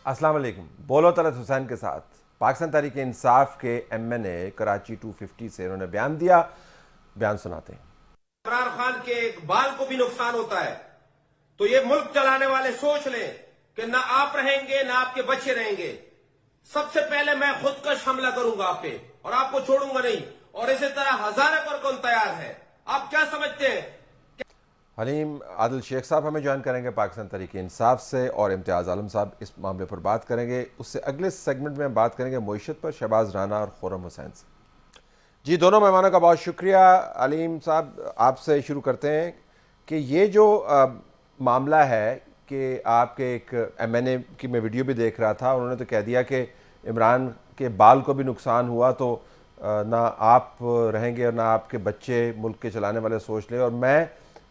अस्सलाम वालेकुम। बोलो तलत हुसैन के साथ पाकिस्तान तहरीक इंसाफ के MNA कराची 250 से उन्होंने बयान दिया। बयान सुनाते हैं। इमरान खान के एक बाल को भी नुकसान होता है तो ये मुल्क चलाने वाले सोच लें कि ना आप रहेंगे ना आपके बच्चे रहेंगे। सबसे पहले मैं खुदकश हमला करूंगा आप पे और आपको छोड़ूंगा नहीं, और इसी तरह हजारों पर कौन तैयार है। आप क्या समझते हैं? हलीम आदिल शेख साहब हमें ज्वाइन करेंगे पाकिस्तान तहरीक इंसाफ से, और इम्तियाज़ आलम साहब इस मामले पर बात करेंगे। उससे अगले सेगमेंट में बात करेंगे मईशत पर, शहबाज राना और खुर्रम हुसैन से। जी, दोनों मेहमानों का बहुत शुक्रिया। अलीम साहब, आपसे शुरू करते हैं कि ये जो मामला है कि आपके एक MNA की मैं वीडियो भी देख रहा था, उन्होंने तो कह दिया कि इमरान के बाल को भी नुकसान हुआ तो ना आप रहेंगे और ना आपके बच्चे मुल्क के चलाने वाले सोच लें, और मैं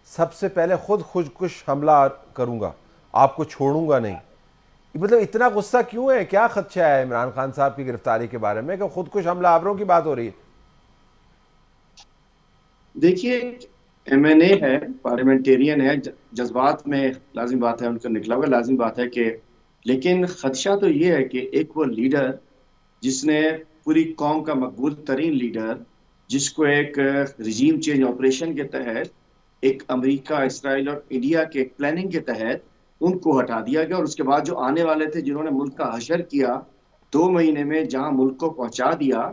सबसे पहले खुदकुश हमला करूँगा, आपको छोड़ूंगा नहीं। मतलब इतना गुस्सा क्यों है? क्या खदशा है इमरान खान साहब की गिरफ्तारी के बारे में कि खुदकुश हमला आवरों की बात हो रही है? देखिए, MNA है, पार्लियामेंटेरियन है, जज्बात में लाजिम बात है, उनका निकला हुआ लाजिम बात है कि, लेकिन खदशा तो ये है कि एक वो लीडर जिसने पूरी कौम का मकबूल तरीन लीडर, जिसको एक रिजीम चेंज ऑपरेशन के तहत एक अमेरिका, इसराइल और इंडिया के प्लानिंग के तहत उनको हटा दिया गया, और उसके बाद जो आने वाले थे जिन्होंने मुल्क का हशर किया 2 महीने में, जहां मुल्क को पहुंचा दिया।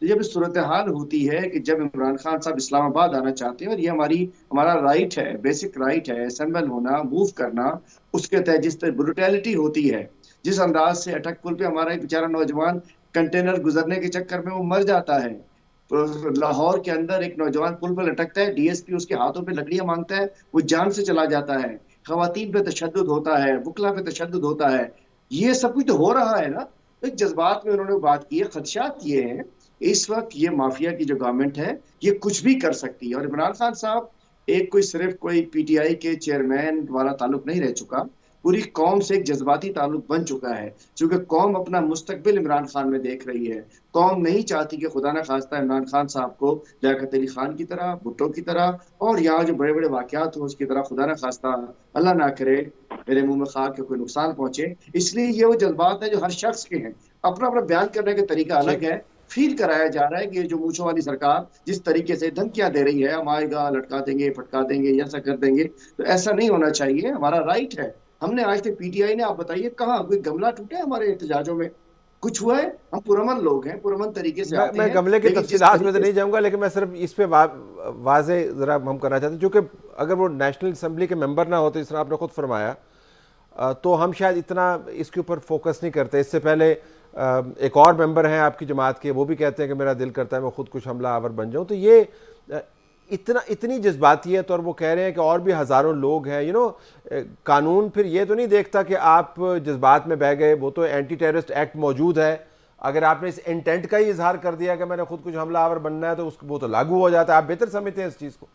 तो जब सूरत हाल होती है कि जब इमरान खान साहब इस्लामाबाद आना चाहते हैं, और ये हमारा राइट है, बेसिक राइट है, असेंबल होना, मूव करना, उसके तहत जिस तरह ब्रुटैलिटी होती है, जिस अंदाज से अटक पुल पे हमारा एक बेचारा नौजवान कंटेनर गुजरने के चक्कर में वो मर जाता है। तो लाहौर के अंदर एक नौजवान पुल पर लटकता है, DSP उसके हाथों पे लकड़ियां मांगता है, वो जान से चला जाता है। खवातीन पे तशद्दुद होता है, बुकला पे तशद्दुद होता है। ये सब कुछ तो हो रहा है ना। एक जज्बात में उन्होंने बात की है। खदशात ये हैं, इस वक्त ये माफिया की जो गवर्नमेंट है ये कुछ भी कर सकती है, और इमरान खान साहब एक कोई सिर्फ कोई PTI के चेयरमैन वाला ताल्लुक नहीं रह चुका, पूरी कौम से एक जज्बाती ताल्लुक बन चुका है, क्योंकि कौम अपना मुस्तकबिल इमरान खान में देख रही है। कौम नहीं चाहती कि खुदा न खास्ता इमरान खान साहब को लियाकत अली खान की तरह, भुट्टो की तरह, और यहाँ जो बड़े बड़े वाकयात हो उसकी तरह, खुदा न खास्ता, अल्लाह ना करे, मेरे मुंह में खाक के कोई नुकसान पहुंचे। इसलिए ये वो जज्बात है जो हर शख्स के हैं। अपना अपना बयान करने का तरीका अलग है। फील कराया जा रहा है कि ये जो मूछों वाली सरकार जिस तरीके से धमकियां दे रही है, हम आएगा, लटका देंगे, फटका देंगे, ऐसा कर देंगे, तो ऐसा नहीं होना चाहिए। हमारा राइट है। हमने आज तक PTI ने, आप बताइए कहाँ कोई गमला टूटे हमारे एहतजाजों में? कुछ हुआ है? हम पुरअमन लोग हैं, पुरअमन तरीके से आते मैं हैं, गमले की लेकिन जिस तफसीलात में तो तरीके नहीं से जाऊंगा, लेकिन मैं सिर्फ इस पे वाजे ज़रा हम करना चाहते हैं, क्योंकि अगर वो नेशनल असम्बली के मेंबर ना होते, जिस तरह आपने खुद फरमाया, तो हम शायद इतना इसके ऊपर फोकस नहीं करते। इससे पहले एक और मेंबर हैं आपकी जमात के, वो भी कहते हैं कि मेरा दिल करता है मैं खुद कुछ हमला आवर बन जाऊं। तो ये इतनी जज्बाती है, तो और वो कह रहे हैं कि और भी हज़ारों लोग हैं। कानून फिर ये तो नहीं देखता कि आप जज्बात में बह गए, वो तो एंटी टेररिस्ट एक्ट मौजूद है। अगर आपने इस इंटेंट का ही इजहार कर दिया कि मैंने खुद कुछ हमला आवर बनना है, तो वो तो लागू हो जाता है। आप बेहतर समझते हैं इस चीज़ को?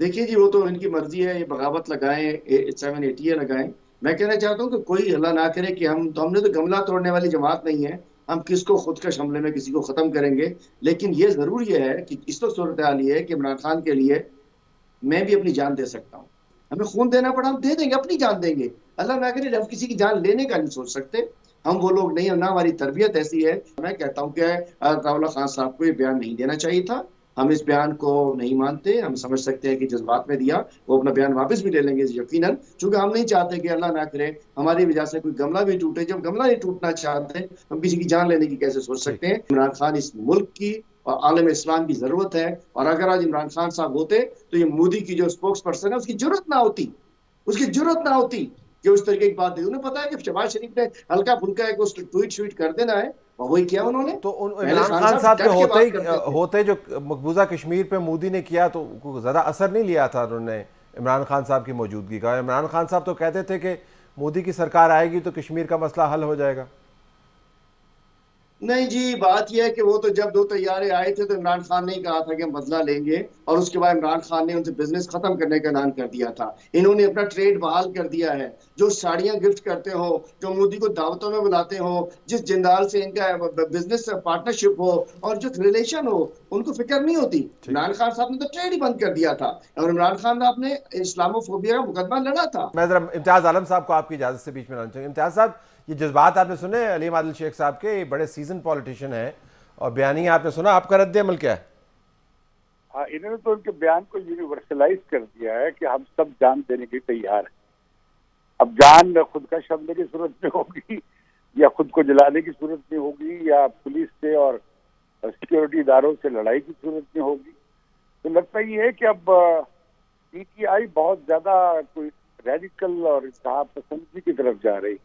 देखिए जी, वो तो इनकी मर्जी है, ये बगावत लगाएं, 780 लगाएं। मैं कहना चाहता हूँ कि कोई अल्लाह ना करे कि हमने तो गमला तोड़ने वाली जमात नहीं है, हम किसको खुदकश हमले में किसी को खत्म करेंगे। लेकिन ये जरूर ये है कि इस तो सूरत हाल ये है कि इमरान खान के लिए मैं भी अपनी जान दे सकता हूँ। हमें खून देना पड़ा हम दे देंगे, अपनी जान देंगे। अल्लाह ना करे हम किसी की जान लेने का नहीं सोच सकते। हम वो लोग नहीं, ना हमारी तरबियत ऐसी है। मैं कहता हूँ कि अताउल्लाह खान साहब को ये बयान नहीं देना चाहिए था। हम इस बयान को नहीं मानते। हम समझ सकते हैं कि जज्बात में दिया, वो अपना बयान वापस भी ले लेंगे यकीनन, क्योंकि हम नहीं चाहते कि अल्लाह ना करे हमारी वजह से कोई गमला भी टूटे। जब गमला नहीं टूटना चाहते, हम किसी की जान लेने की कैसे सोच ठीक। सकते हैं? इमरान खान इस मुल्क की और आलम इस्लाम की जरूरत है, और अगर आज इमरान खान साहब होते तो ये मोदी की जो स्पोक्स पर्सन है उसकी जरूरत ना होती, उसकी जरूरत ना होती कि उस तरीके की बात है। उन्हें पता है कि शहबाज शरीफ ने हल्का फुल्का है कि उसको ट्वीट श्वीट कर देना है, और वही किया उन्होंने। पहले इमरान खान खान साहब साहब के डट के बात करते थे। होते जो मकबूजा कश्मीर पे मोदी ने किया, तो ज़्यादा असर नहीं लिया था उन्होंने इमरान खान साहब की मौजूदगी का। इमरान खान साहब तो कहते थे कि मोदी की सरकार आएगी तो कश्मीर का मसला हल हो जाएगा। नहीं जी, बात यह है कि वो तो जब दो तैयारे आए थे तो इमरान खान ने ही कहा था कि हम बदला लेंगे, और उसके बाद इमरान खान ने उनसे बिजनेस खत्म करने का ऐलान कर दिया था। इन्होंने अपना ट्रेड बहाल कर दिया है। जो साड़ियां गिफ्ट करते हो, जो मोदी को दावतों में बुलाते हो, जिस जिंदाल से इनका बिजनेस पार्टनरशिप हो और जो रिलेशन हो, उनको फिक्र नहीं होती। ठीक। इमरान खान साहब ने तो ट्रेड ही बंद कर दिया था, और इमरान खान साहब ने इस्लामोफोबिया का मुकदमा लड़ा था। मैं जरा इम्तियाज आलम साहब को आपकी इजाजत से बीच में लाना चाहूँगा। इम्तियाज साहब, ये जज्बात आपने सुने अलीम आदिल शेख साहब के, ये बड़े सीजन पॉलिटिशियन हैं, और बयानिया आपने सुना, आपका रद्द अमल क्या है? हाँ, इन्होंने तो उनके बयान को यूनिवर्सलाइज कर दिया है कि हम सब जान देने के तैयार हैं। अब जान खुद का हमले की सूरत में होगी, या खुद को जलाने की सूरत में होगी, या पुलिस से और सिक्योरिटी इदारों से लड़ाई की सूरत में होगी। तो लगता ये है कि अब पीटीआई बहुत ज्यादा कोई रेडिकल और इंतहा पसंदी की तरफ जा रही है,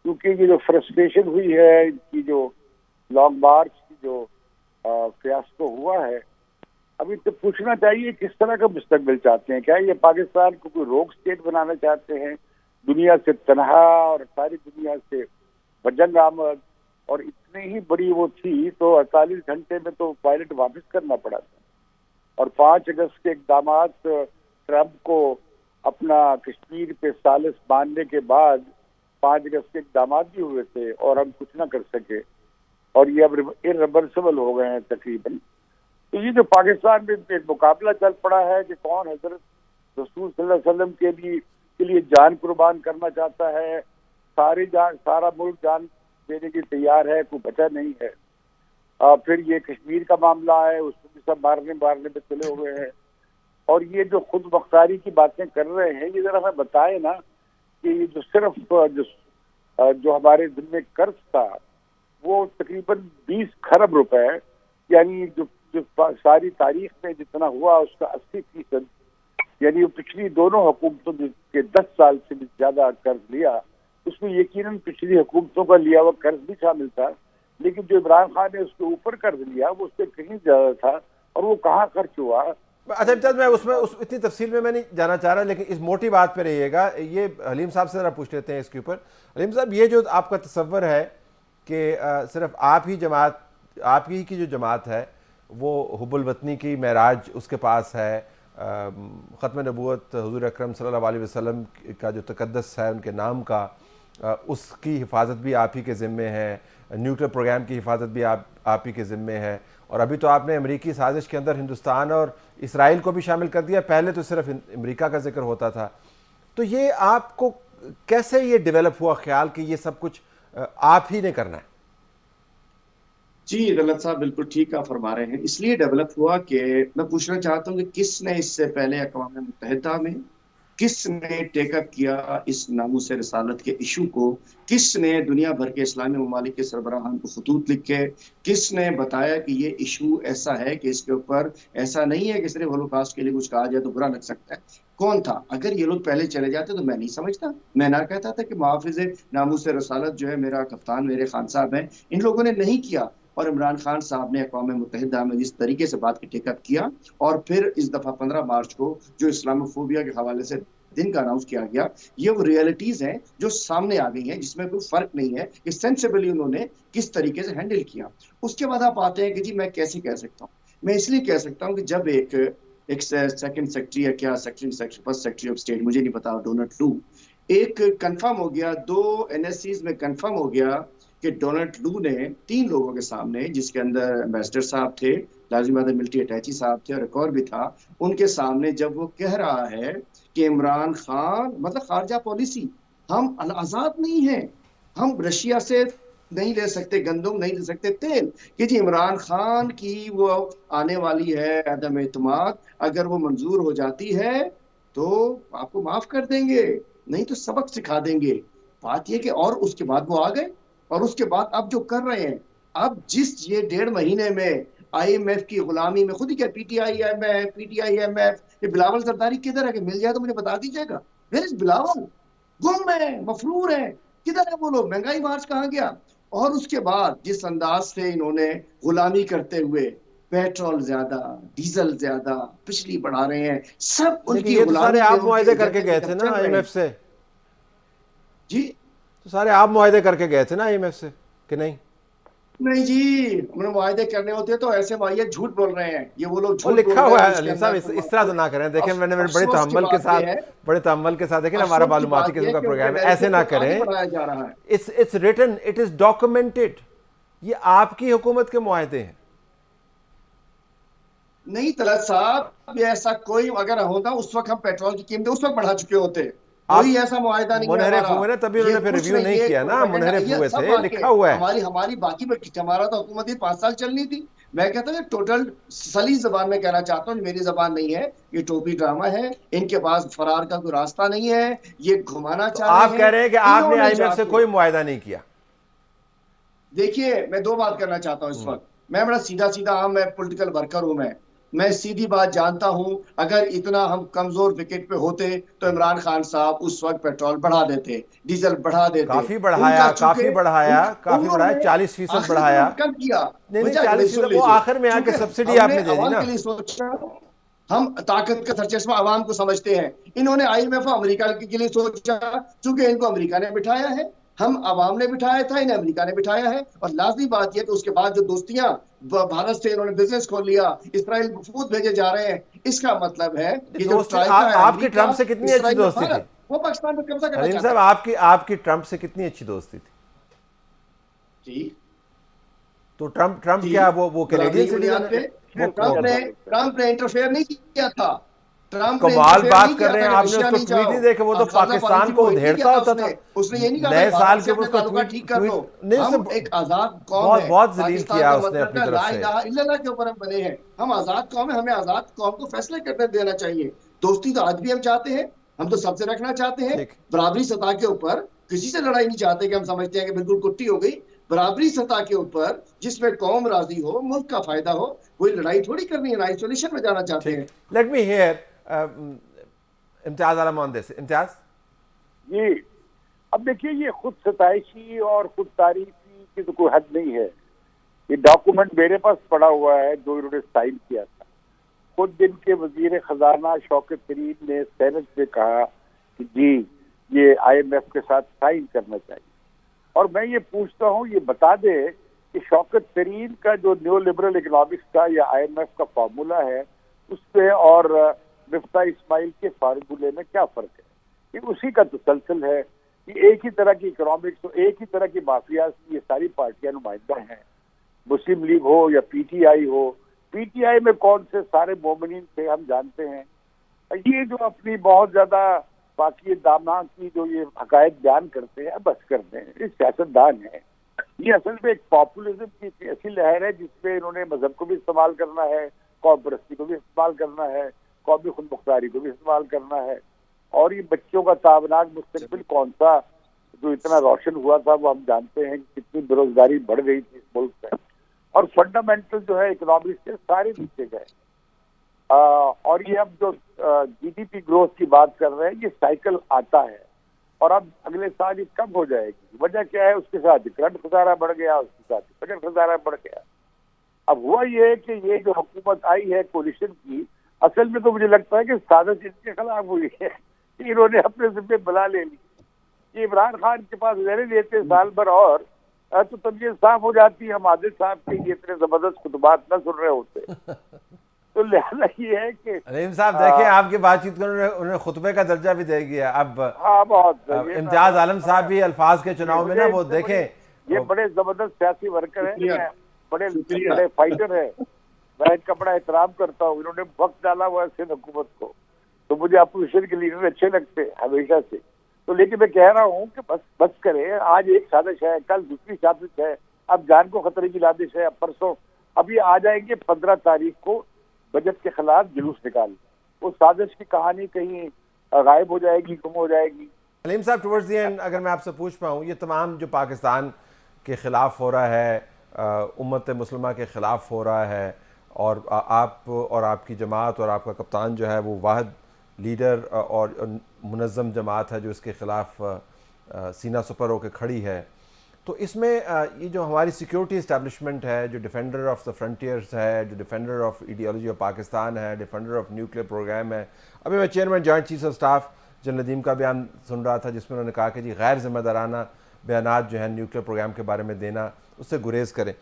क्योंकि ये जो फ्रस्ट्रेशन हुई है, इनकी जो लॉन्ग मार्च की जो फियास्को हुआ है, अभी तो पूछना चाहिए किस तरह का मुस्तकबिल चाहते हैं। क्या ये पाकिस्तान को कोई रोग स्टेट बनाना चाहते हैं, दुनिया से तनहा और सारी दुनिया से बजंग आमद, और इतनी ही बड़ी वो थी तो 48 घंटे में तो पायलट वापस करना पड़ा था। और 5 अगस्त के इकदाम ट्रंप को अपना कश्मीर पे सालिस मानने के बाद 5 अगस्त के इकदाम भी हुए थे और हम कुछ ना कर सके, और ये अब इरिवर्सिबल हो गए हैं तकरीबन। तो ये जो पाकिस्तान में एक मुकाबला चल पड़ा है कि कौन हजरत रसूल सल्लल्लाहु अलैहि वसल्लम के लिए जान कुर्बान करना चाहता है, सारा मुल्क जान देने की तैयार है, कोई बचा नहीं है। फिर ये कश्मीर का मामला है, उसमें भी सब मारने पे चले हुए हैं। और ये जो खुद मुख्तारी की बातें कर रहे हैं, ये जरा हमें बताए ना कि जो सिर्फ जो हमारे जिम्मे कर्ज था वो तकरीबन 20 खरब रुपए, यानी जो सारी तारीख में जितना हुआ उसका 80%, यानी पिछली दोनों हुकूमतों के 10 साल से भी ज्यादा कर्ज लिया। उसमें यकीनन पिछली हुकूमतों का लिया हुआ कर्ज भी शामिल था, लेकिन जो इमरान खान ने उसके ऊपर कर्ज लिया वो उससे कहीं ज्यादा था, और वो कहाँ खर्च हुआ। अच्छा इम्तियाज, मैं उसमें इतनी तफसील में मैं नहीं जाना चाह रहा, लेकिन इस मोटी बात पे रहिएगा। ये हलीम साहब से ज़रा पूछ लेते हैं इसके ऊपर। हलीम साहब, ये जो आपका तसव्वुर है कि सिर्फ आप ही की जो जमात है वो हुब्बुल वतनी की महराज उसके पास है, ख़त्म नबूवत हुज़ूर अकरम सल्लल्लाहु अलैहि वसल्लम का जो तक़द्दुस है उनके नाम का, उसकी हिफाजत भी आप ही के ज़िम्मे है, न्यूक्लियर प्रोग्राम की हिफाजत भी आप ही के ज़िम्मे है, और अभी तो आपने अमेरिकी साजिश के अंदर हिंदुस्तान और इसराइल को भी शामिल कर दिया, पहले तो सिर्फ अमेरिका का जिक्र होता था। तो ये आपको कैसे ये डेवलप हुआ ख्याल कि ये सब कुछ आप ही ने करना है? जी, गलत साहब बिल्कुल ठीक आप फरमा रहे हैं। इसलिए डेवलप हुआ कि मैं पूछना चाहता हूँ कि किसने इससे पहले अक़वाम मुत्तहिदा में किसने टेकअप किया इस नामूस रिसालत के इशू को, किसने दुनिया भर के इस्लामी ममालिक के सरबराहान को खतूत लिखे, किसने बताया कि ये इशू ऐसा है कि इसके ऊपर ऐसा नहीं है कि सिर्फ होलोकॉस्ट के लिए कुछ कहा जाए तो बुरा लग सकता है। कौन था? अगर ये लोग पहले चले जाते तो मैं नहीं समझता। मैं ना कहता था कि मुहाफिज नामूस रिसालत जो है मेरा कप्तान मेरे खान साहब हैं। इन लोगों ने नहीं किया, और इमरान खान साहब ने अक़वाम मुत्तहिदा में जिस तरीके से बात की टेकअप किया, और फिर इस दफा 15 मार्च को जो इस्लामोफोबिया के हवाले से दिन का अनाउंस किया गया, ये वो रियलिटीज हैं जो सामने आ गई हैं, जिसमें कोई फर्क नहीं है कि सेंसिबली उन्होंने किस तरीके से हैंडल किया। उसके बाद आप आते हैं कि जी मैं कैसे कह सकता हूँ। मैं इसलिए कह सकता हूँ कि जब एक सेकंड सेक्रेटरी या क्या secretary first secretary of state, मुझे नहीं पता, डोनाल्ड लू, एक कंफर्म हो गया, 2 एनएससीज में कंफर्म हो गया कि डोनाल्ड लू ने 3 लोगों के सामने, जिसके अंदर एम्बेसडर साहब थे, लाजिम मिलिट्री अटैची साहब थे और एक और भी था, उनके सामने जब वो कह रहा है कि इमरान खान मतलब खारजा पॉलिसी, हम आजाद नहीं है, हम रशिया से नहीं ले सकते गंदम, नहीं ले सकते तेल, कि जी इमरान खान की वो आने वाली है अदम एतमाद, अगर वो मंजूर हो जाती है तो आपको माफ कर देंगे, नहीं तो सबक सिखा देंगे। बात ये कि और उसके बाद वो आ गए, और उसके बाद अब जो कर रहे हैं, अब जिस ये 1.5 महीने में IMF की गुलामी में, खुद ही क्या PTI-IMF, ये बिलावल सरदारी किधर है? कि मिल जाए तो मुझे बता दीजिएगा। Where is Bilawal? गुम है, मफरूर है, किधर है वो लोग? महंगाई मार्च कहाँ गया? और उसके बाद जिस अंदाज से इन्होंने गुलामी करते हुए पेट्रोल ज्यादा, डीजल ज्यादा, बिजली बढ़ा रहे हैं, सब उनकी ये तो सारे आप मुआहदे गुलामी करके गए थे ना IMF से? जी तो सारे आप मुआहदे करके गए थे ना IMF से कि नहीं? नहीं जी, हमने मुआहदे करने होते तो ऐसे ये झूठ बोल रहे हैं, ये वो लोग और झूठ बोल लिखा रहे हुआ हैं है उसके अलीम साहब, अंदर। इस तरह तो ना करें। देखें, मैंने बड़े अफसोस की तहम्मुल के बात साथ, ये है, बड़े तहम्मुल के साथ, देखिए ना, हमारा अफसोस की मालूमाती बात ये किस्म है का कि प्रोग्राम उनके है, ऐसे ना नैरेटिव को आगे करें। बढ़ाया जा रहा है। It's written, it is documented. ये आपकी हुकूमत के मुआहदे हैं। नहीं तलत साहब, ये ऐसा कोई अगर होता उस वक्त हम पेट्रोल की कीमतें उस वक्त बढ़ा चुके होते। कोई आप ऐसा मुआहदा नहीं है मुनहरिफ हमारा। हुए ना, तभी ये उन्होंने फिर कुछ रिव्यू नहीं, नहीं ये किया ना, प्रोपेगेंडा, मुनहरिफ ये हुए सब थे, वाकई लिखा हुआ है। हमारी हमारी बाकी हमारा तो हुकूमत ही 5 साल चलनी थी। मैं कहता हूँ टोटल सलीस जबान में कहना चाहता हूँ, मेरी जबान नहीं है, ये टोपी ड्रामा है। इनके पास फरार का कोई रास्ता नहीं है, ये घुमाना तो चाह रहे आप कह हैं। रहे हैं कि आपने इन्होंने आईएमएफ से जाके, कोई मुआहदा नहीं किया। देखिए मैं दो बात करना चाहता हूँ इस वक्त। मैं बड़ा सीधा सीधा, हाँ मैं पॉलिटिकल वर्कर हूं। मैं सीधी बात जानता हूं, अगर इतना हम कमजोर विकेट पे होते तो इमरान खान साहब उस वक्त पेट्रोल बढ़ा देते, डीजल बढ़ा देते। काफी बढ़ाया, उनका चूंकि काफी बढ़ाया, काफी बढ़ाया, उन्होंने 40% आखिरी बढ़ाया। तरफ कब किया, नहीं नहीं, वजह मेरी 40% सुन वो लीजिए। आखिर में आके चूंकि सब्सिडी हमने आपने दे दी अवाम ना। के लिए सोचा, हम ताकत का सरचश्मा अवाम को समझते हैं। इन्होंने आईएमएफ अमेरिका के लिए सोचा, चूंकि इनको अमेरिका ने बिठाया है। हम अवाम ने बिठाया था, इन्हें अमेरिका ने बिठाया है। और लाजमी बात यह कि उसके बाद जो दोस्तियां भारत से इन्होंने बिजनेस खोल लिया, इसराइल वफूद भेजे जा रहे हैं, इसका मतलब है ये जो दोस्ती ट्राइका है, आपकी अमेरिका, ट्रंप से कितनी अच्छी इसराइल और दोस्ती थी भारत, वो पाकिस्तान पर कब्जा करना हलीम चाहता साहब? है आपकी ट्रंप से कितनी अच्छी दोस्ती थी? जी। तो ट्रंप जी, क्या वो कैनेडियन बराबरी की सिटीजन बुनियाद पे। है? ट्रंप ने इंटरफेयर नहीं किया था। ट्रंप ने कमाल इंटरफेयर बात नहीं कर किया रहे था हैं कि आपने, रशिया उसको नहीं ट्वीट जाओ, नहीं देखे, वो तो खालसा पाकिस्तान पॉलिसी को वो नहीं किया उधेड़ता था होता उसने। था। उसने ये नहीं कहा नए भाई साल भारत के से ऊपर अपने उसको ताल्लुकात ट्वीट ठीक कर लो। ट्वीट नहीं, उसने हम एक आजाद कौम बहुत है। बहुत जलील पाकिस्तान किया का उसने मतलब अपनी है तरफ ला से। इलाहा इल्लल्लाह के ऊपर हम बने हैं। हम आजाद कौम है, हमें आजाद कौम को फैसले करने देना चाहिए। दोस्ती तो आज भी हम चाहते हैं, हम तो सबसे रखना चाहते हैं। ठीक। बराबरी सतह के ऊपर किसी से लड़ाई नहीं चाहते कि हम समझते हैं कि बिल्कुल कुट्टी हो गई। बराबरी सतह के ऊपर जिसमें कौम राजी हो, मुल्क का फायदा हो, कोई लड़ाई थोड़ी करनी है, आइसोलेशन में जाना चाहते ठीक, हैं। Let me hear Imtiaz Alam on this. Imtiaz ji, अब देखिए, ये खुद सताइशी और खुद तारीफी की तो कोई हद नहीं है। ये डॉक्यूमेंट मेरे पास पड़ा हुआ है जो इन्होंने साइन किया था। खुद इनके वजीर खजाना शौकत तरीन ने सेनेट में कहा कि जी ये आईएमएफ के साथ साइन करना चाहिए। और मैं ये पूछता हूँ, ये बता दे कि शौकत तरीन का जो न्यू लिबरल इकोनॉमिक्स का या आईएमएफ का फार्मूला है उससे और मिफ्ता इस्माइल के फार्मूले में क्या फर्क है? ये उसी का तसलसल है कि एक ही तरह की इकोनॉमिक्स हो, एक ही तरह की माफियाज की ये सारी पार्टियां नुमाइंदा हैं। मुस्लिम लीग हो या पीटीआई हो। पीटीआई में कौन से सारे मोमिनीन थे हम जानते हैं। ये जो अपनी बहुत ज्यादा बाकी दामना की जो ये हकायत बयान करते हैं, बस करते हैं, ये सियासतदान है। ये असल में एक पॉपुलिज्म की ऐसी लहर है जिसमें इन्होंने मजहब को भी इस्तेमाल करना है, कौम परस्ती को भी इस्तेमाल करना है, कौमी खुद मुख्तारी को भी इस्तेमाल करना है। और ये बच्चों का ताबनाक मुस्तकबिल कौन सा जो इतना रोशन हुआ था, वो हम जानते हैं कि कितनी बेरोजगारी बढ़ गई थी इस मुल्क में। और फंडामेंटल जो है इकोनॉमिक्स के सारे नीचे गए। और ये अब जो जीडीपी ग्रोथ की बात कर रहे हैं, ये साइकिल आता है और अब अगले साल ये कम हो जाएगी। वजह क्या है? उसके साथ करंट खजाना बढ़ गया, उसके साथ बजट खजाना बढ़ गया। अब हुआ ये कि ये जो हुकूमत आई है कोलिशन की, असल में तो मुझे लगता है कि साजिश इनके खिलाफ हुई है। इन्होंने अपने जिम्मे बला ले ली कि इमरान खान के पास रहने देते साल भर और तो तबीयत साफ हो जाती। हम आदिल साहब के ये इतने जबरदस्त खुतबात न सुन रहे होते। तो लिहाजा ये है कि अलीम साहब देखिए, आपकी बातचीत को उन्होंने खुतबे का दर्जा भी दे दिया। अब हाँ, बहुत इम्तियाज आलम साहब भी अल्फाज के चुनाव में ना वो देखें, ये बड़े जबरदस्त सियासी वर्कर है, बड़े फाइटर है। मैं इनका बड़ा एहतराम करता हूँ। इन्होंने वक्त डाला हुआ है सिंध हुकूमत को, तो मुझे अपोजिशन के लीडर अच्छे लगते हैं हमेशा से। तो लेकिन मैं कह रहा हूँ कि बस करे। आज एक साजिश है, कल दूसरी साजिश है, अब जान को खतरे की लादिश है, अब परसों अब ये आ जाएंगे 15 तारीख को बजट के खिलाफ जुलूस निकाल। वो साजिश की कहानी कहीं गायब हो जाएगी, गुम हो जाएगी। अलीम साहब टुवर्ड्स द एंड अगर मैं आपसे पूछ पाऊँ, ये तमाम जो पाकिस्तान के ख़िलाफ़ हो रहा है, उम्मत मुस्लिमा के ख़िलाफ़ हो रहा है, और आप और आपकी जमात और आपका कप्तान जो है वो वाहिद लीडर और मुनज़्ज़म जमात है जो इसके ख़िलाफ़ सीना सुपर होकर खड़ी है, तो इसमें ये जो हमारी सिक्योरिटी इस्टेब्लिशमेंट है, जो डिफेंडर ऑफ द फ्रंटियर्स है, जो defender of ideology of Pakistan है, डिफेंडर ऑफ न्यूक्लियर प्रोग्राम है। अभी मैं chairman joint chief of staff general Nadeem का बयान सुन रहा था जिसमें उन्होंने कहा कि जी गैर जिम्मेदाराना बयानात जो है न्यूक्लियर प्रोग्राम के बारे में देना, उससे गुरेज करें।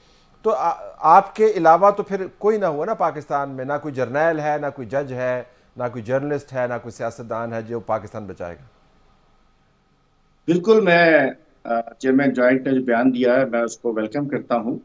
तो आपके अलावा तो फिर कोई ना हुआ ना पाकिस्तान में, ना कोई जर्नैल है, ना कोई जज है, ना कोई जर्नलिस्ट है, ना कोई सियासतदान है जो पाकिस्तान बचाएगा। बिल्कुल, मैं चेयरमैन जॉइंट ने जो बयान दिया है मैं उसको वेलकम करता हूँ,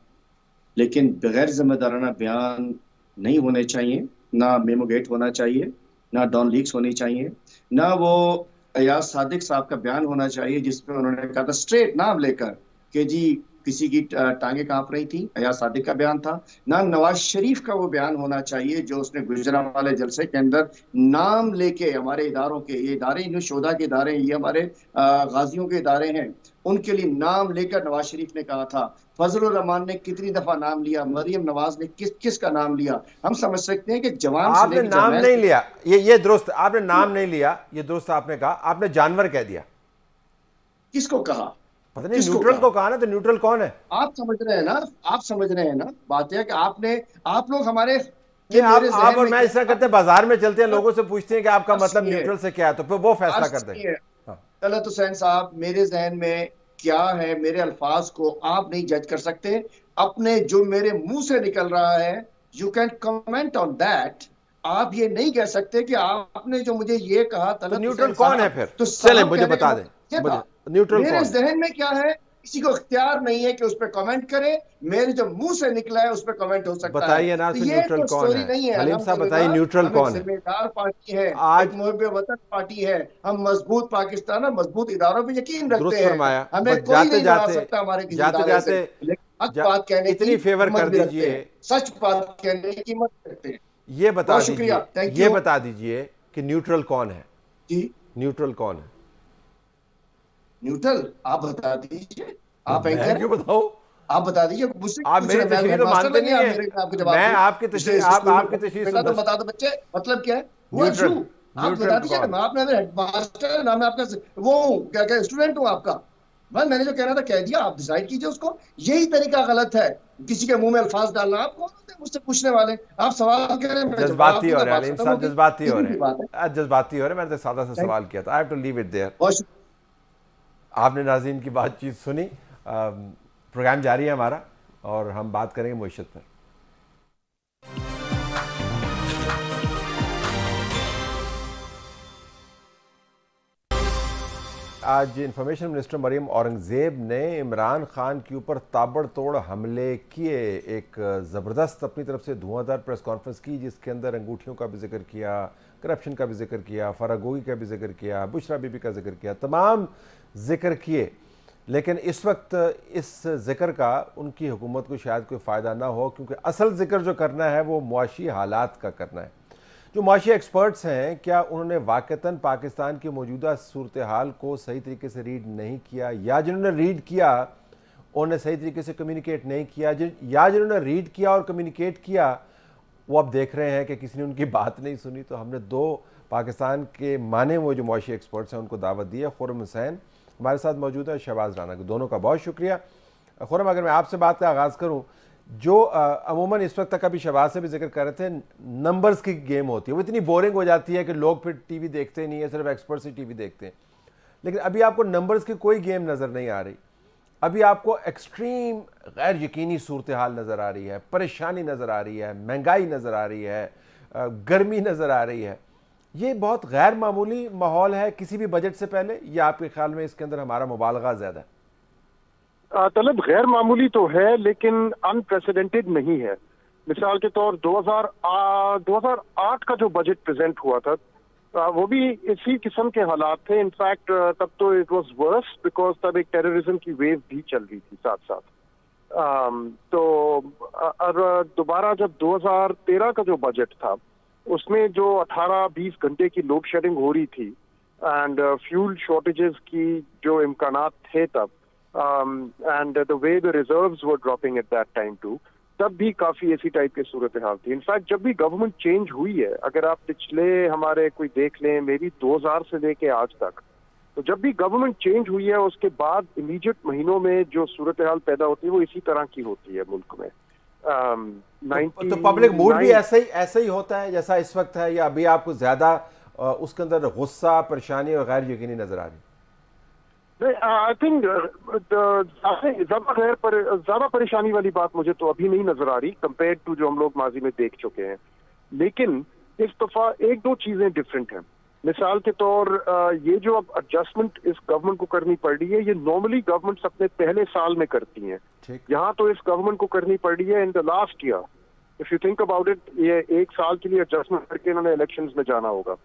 लेकिन बगैर जिम्मेदाराना बयान नहीं होने चाहिए। ना मेमो गेट होना चाहिए, ना डॉन लीक्स होनी चाहिए, ना वो अयाज सादिक साहब का बयान होना चाहिए जिसमें उन्होंने कहा था स्ट्रेट नाम लेकर कि जी किसी की टांगे कांप रही थी। अयाज सादिक का बयान था। ना नवाज शरीफ का वो बयान होना चाहिए जो उसने गुजरांवाले जलसे के अंदर नाम लेके हमारे इदारों के, ये इदारे इन शोधा के इदारे, ये हमारे गाजियों के इदारे हैं, उनके लिए नाम लेकर नवाज शरीफ ने कहा था। फजलुर रहमान ने कितनी दफा नाम लिया, मरियम नवाज ने किस का नाम लिया। हम समझ सकते हैं कि जवान से आपने लेकर नाम जरनैल नहीं लिया, ये दुरुस्त, आपने नाम नहीं लिया, ये दुरुस्त आपने कहा, आपने जानवर कह दिया। किसको कहा? पता नहीं, किसको न्यूट्रल कहा? को कहा ना, तो न्यूट्रल कौन है? आप समझ रहे हैं ना, आप समझ रहे हैं ना। बात है कि आप लोग हमारे नहीं, आप मेरे और जहन मैं में इस तरह करते हैं, बाजार में चलते हैं, लोगों से पूछते हैं कि आपका बस मतलब ये न्यूट्रल से क्या है, तो फिर वो फैसला बस करते ये हैं। हाँ। तलत हुसैन साहब, मेरे जहन में क्या है, मेरे अल्फाज को आप नहीं जज कर सकते। अपने जो मेरे मुंह से निकल रहा है, you can comment on that. आप ये नहीं कह सकते कि आपने जो मुझे ये कहा तो तलत न्यूट्रल हुसैन कौन है साहब, फिर? तो चले साहब मुझे कहने बता का दें, मतलब ये मुझे था। न्यूट्रल मेरे कौन है? जहन में क्या है, किसी को इख्तियार नहीं है कि उस पर कमेंट करे। मेरे जो मुंह से निकला है उस पर कमेंट हो सकता है। बताइए ना, तो फिर ये न्यूट्रल तो कौन स्टोरी है? नहीं है हलीम साहब बताइए, अल्हम्दुलिल्लाह। न्यूट्रल हम एक कौन है जिम्मेदार पार्टी है, आज? एक मुहिब वतन पार्टी है। हम मजबूत पाकिस्तान और मजबूत इदारों पर यकीन रखते दुरुस्त हैं। फरमाया। हमें बस कोई जाते नहीं बढ़ा जाते, सकता हमारे किसी जाते इदारे से, जाते लेकिन हक बात कहने की इतनी फेवर हिम्मत कर भी रखते दीजिए, हैं, सच बात कहने की हिम्मत रखते हैं। ये बता बहुत शुक्रिया, दीजिए, थैंक ये यू बता दीजिए कि न्यूट्रल कौन है? जी। न्यूट्रल कौन है? न्यूट्रल आप बता दीजिए, आप मैं एंकर क्यों हैं, बताऊं? आप बता दीजिए। मुझसे आप पूछ मेरी रहे हैं, मैं तशरीह तो हेडमास्टर मानते लगे नहीं आप है। मेरे आपको जवाब मैं दूं? आपकी तशरीह, आप स्कूल में आपकी तशरीह बेटा तो सुनता। बता दो बच्चे, मतलब क्या है? वो न्यूट्रल, यू आप न्यूट्रल बता दीजिए ना। कौन? मैं आपने हेडमास्टर ना, मैं आपका वो हूँ, क्या क्या स्टूडेंट हूँ आपका। बस मैंने जो कहना था कह दिया, आप डिसाइड कीजिए उसको। यही तरीका गलत है, किसी के मुंह में अल्फाज डालना। आप कौन होते हैं मुझसे पूछने वाले? आप सवाल करें, मैं जवाब जज्बाती हो दूंगा, रहे हैं बात हलीम खत्म साहब, होगी। जज्बाती हो सीधी रहे सी बात है। हैं, आज जज्बाती हो रहे हैं। मैंने तो सादा सा Thank- सवाल किया था। I have to leave it there. बहुत शुक्रिया। आपने नाज़रीन की बातचीत सुनी। प्रोग्राम जारी है हमारा और हम बात करेंगे मईशत पर। आज इंफॉर्मेशन मिनिस्टर मरीम औरंगजेब ने इमरान खान के ऊपर ताबड़तोड़ हमले किए। एक ज़बरदस्त अपनी तरफ से धुआंधार प्रेस कॉन्फ्रेंस की जिसके अंदर अंगूठियों का भी जिक्र किया, करप्शन का भी जिक्र किया, फरागोगी का भी जिक्र किया, बुशरा बीबी का जिक्र किया, तमाम जिक्र किए। लेकिन इस वक्त इस जिक्र का उनकी हुकूमत को शायद कोई फ़ायदा ना हो, क्योंकि असल जिक्र जो करना है वो मुआशी हालात का करना है। जो मुआशी एक्सपर्ट्स हैं, क्या उन्होंने वाक़तन पाकिस्तान की मौजूदा सूरत हाल को सही तरीके से रीड नहीं किया, या जिन्होंने रीड किया उन्होंने सही तरीके से कम्युनिकेट नहीं किया, या जिन्होंने रीड किया और कम्युनिकेट किया वो अब देख रहे हैं कि किसी ने उनकी बात नहीं सुनी। तो हमने दो पाकिस्तान के माने हुए जो मुआशी एक्सपर्ट्स हैं उनको दावत दी है। खुर्रम हुसैन हमारे साथ मौजूद है, शहबाज राना को, दोनों का बहुत शुक्रिया। खुर्रम, अगर मैं आपसे बात का आगाज़ करूँ, जो अमूमन इस वक्त तक अभी शहबाज से भी जिक्र कर रहे थे, नंबर्स की गेम होती है, वो इतनी बोरिंग हो जाती है कि लोग फिर टीवी देखते नहीं है, सिर्फ एक्सपर्ट्स ही टीवी देखते हैं। लेकिन अभी आपको नंबर्स की कोई गेम नज़र नहीं आ रही। अभी आपको एक्सट्रीम गैर यकीनी सूरत हाल नज़र आ रही है, परेशानी नज़र आ रही है, महंगाई नज़र आ रही है, गर्मी नज़र आ रही है। ये बहुत गैर मामूली माहौल है किसी भी बजट से पहले, या आपके ख्याल में इसके अंदर हमारा मुबालगा ज़्यादा है? तलब गैर मामूली तो है लेकिन अनप्रेसिडेंटेड नहीं है। मिसाल के तौर 2008 का जो बजट प्रेजेंट हुआ था वो भी इसी किस्म के हालात थे। इनफैक्ट तब तो इट वाज वर्स बिकॉज तब एक टेररिज्म की वेव भी चल रही थी साथ साथ। तो और दोबारा जब 2013 का जो बजट था उसमें जो 18-20 घंटे की लोड शेडिंग हो रही थी एंड फ्यूल शॉर्टेजेस की जो इम्कानात थे तब, and the way the reserves were dropping at that time too, तब भी काफी ऐसी टाइप की सूरत हाल थी। इनफैक्ट जब भी गवर्नमेंट चेंज हुई है, अगर आप पिछले हमारे कोई देख लें, मे बी 2000 से लेके आज तक, तो जब भी गवर्नमेंट चेंज हुई है उसके बाद इमीडिएट महीनों में जो सूरत हाल पैदा होती है वो इसी तरह की होती है मुल्क में। तो पब्लिक मूड भी ऐसा ही होता है जैसा इस वक्त है, या अभी आपको ज्यादा उसके अंदर गुस्सा, परेशानी और गैर यकीनी नजर आ रही? आई थिंक ज्यादा परेशानी वाली बात मुझे तो अभी नहीं नजर आ रही कंपेयर टू जो हम लोग माजी में देख चुके हैं। लेकिन इस दफा एक दो चीजें डिफरेंट हैं। मिसाल के तौर ये जो अब एडजस्टमेंट इस गवर्नमेंट को करनी पड़ रही है, ये नॉर्मली गवर्नमेंट्स अपने पहले साल में करती हैं। यहाँ तो इस गवर्नमेंट को करनी पड़ रही है in the last year. If you think about it, ये एक साल के लिए एडजस्टमेंट करके इन्होंने इलेक्शंस में जाना होगा।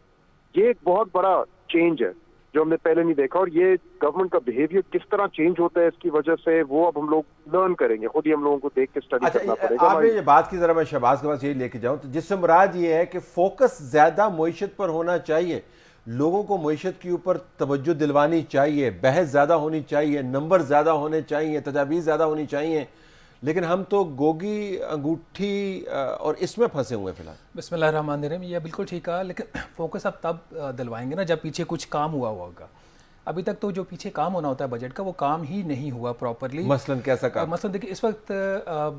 ये एक बहुत बड़ा चेंज है जो हमने पहले नहीं देखा, और ये गवर्नमेंट का बिहेवियर किस तरह चेंज होता है इसकी वजह से वो अब हम लोग लर्न करेंगे, खुद ही हम लोगों को देख के स्टडी करना पड़ेगा। आपने ये बात की, जरा मैं शहबाज के पास यही लेके जाऊं, तो जिससे मुराद ये है कि फोकस ज्यादा मईशत पर होना चाहिए, लोगों को मईशत के ऊपर तवज्जो दिलवानी चाहिए, बहस ज्यादा होनी चाहिए, नंबर ज्यादा होने चाहिए, तजावीज़ ज्यादा होनी चाहिए। लेकिन हम तो गोगी अंगूठी और इसमें फंसे हुए फिलहाल। बिस्मिल्लाहिर्रहमानिर्रहीम, ये बिल्कुल ठीक है, लेकिन फोकस अब तब दिलवाएंगे ना जब पीछे कुछ काम हुआ होगा। अभी तक तो जो पीछे काम होना होता है बजट का, वो काम ही नहीं हुआ प्रॉपरली। मसलन कैसा काम? मसलन देखिए, इस वक्त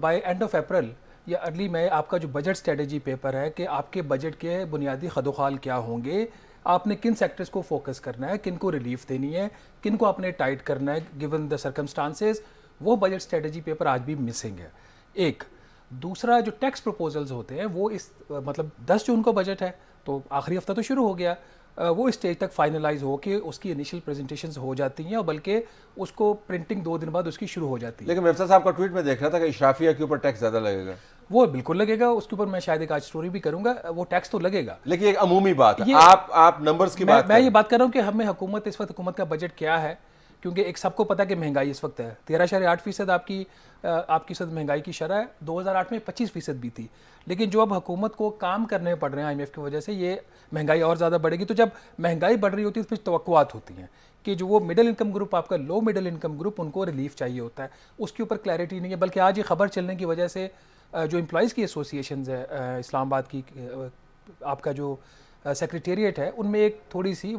बाय एंड ऑफ अप्रैल या अर्ली मई आपका जो बजट स्ट्रेटजी पेपर है कि आपके बजट के बुनियादी खदोखाल क्या होंगे, आपने किन सेक्टर्स को फोकस करना है, किन को रिलीफ देनी है, किन को आपने टाइट करना है गिवन द सर्कमस्टांसेस, वो बजट स्ट्रेटजी पेपर आज भी मिसिंग है। एक दूसरा, जो टैक्स प्रपोजल्स होते हैं वो इस मतलब 10 जून को बजट है तो आखिरी हफ्ता तो शुरू हो गया, वो स्टेज तक फाइनलाइज हो के उसकी इनिशियल प्रेजेंटेशंस हो जाती हैं और बल्कि उसको प्रिंटिंग 2 दिन बाद उसकी शुरू हो जाती है। लेकिन मिर्जा साहब का ट्वीट में देख रहा था कि इशराफिया के ऊपर टैक्स ज्यादा लगेगा। वो बिल्कुल लगेगा, उसके ऊपर मैं शायद एक आज स्टोरी भी करूंगा, वो टैक्स तो लगेगा। लेकिन एक अमूमी बात है, आप नंबर्स की बात मैं ये बात कर रहा हूँ कि हमें हुकूमत इस वक्त हुकूमत का बजट क्या है, क्योंकि एक सबको पता है कि महंगाई इस वक्त है 13.8% आपकी महंगाई की शरह है। 2008 में 25% भी थी, लेकिन जो अब हुकूमत को काम करने पड़ रहे हैं IMF की वजह से, ये महंगाई और ज़्यादा बढ़ेगी। तो जब महंगाई बढ़ रही होती है तो फिर तवक्कुआत होती हैं कि जो वो मिडिल इनकम ग्रुप, आपका लो मिडिल इनकम ग्रुप, उनको रिलीफ चाहिए होता है, उसके ऊपर क्लैरिटी नहीं है। बल्कि आज ये खबर चलने की वजह से जो एम्प्लॉयज़ की एसोसिएशन है इस्लामाबाद की, आपका जो सेक्रेटेरिएट है, उनमें एक थोड़ी सी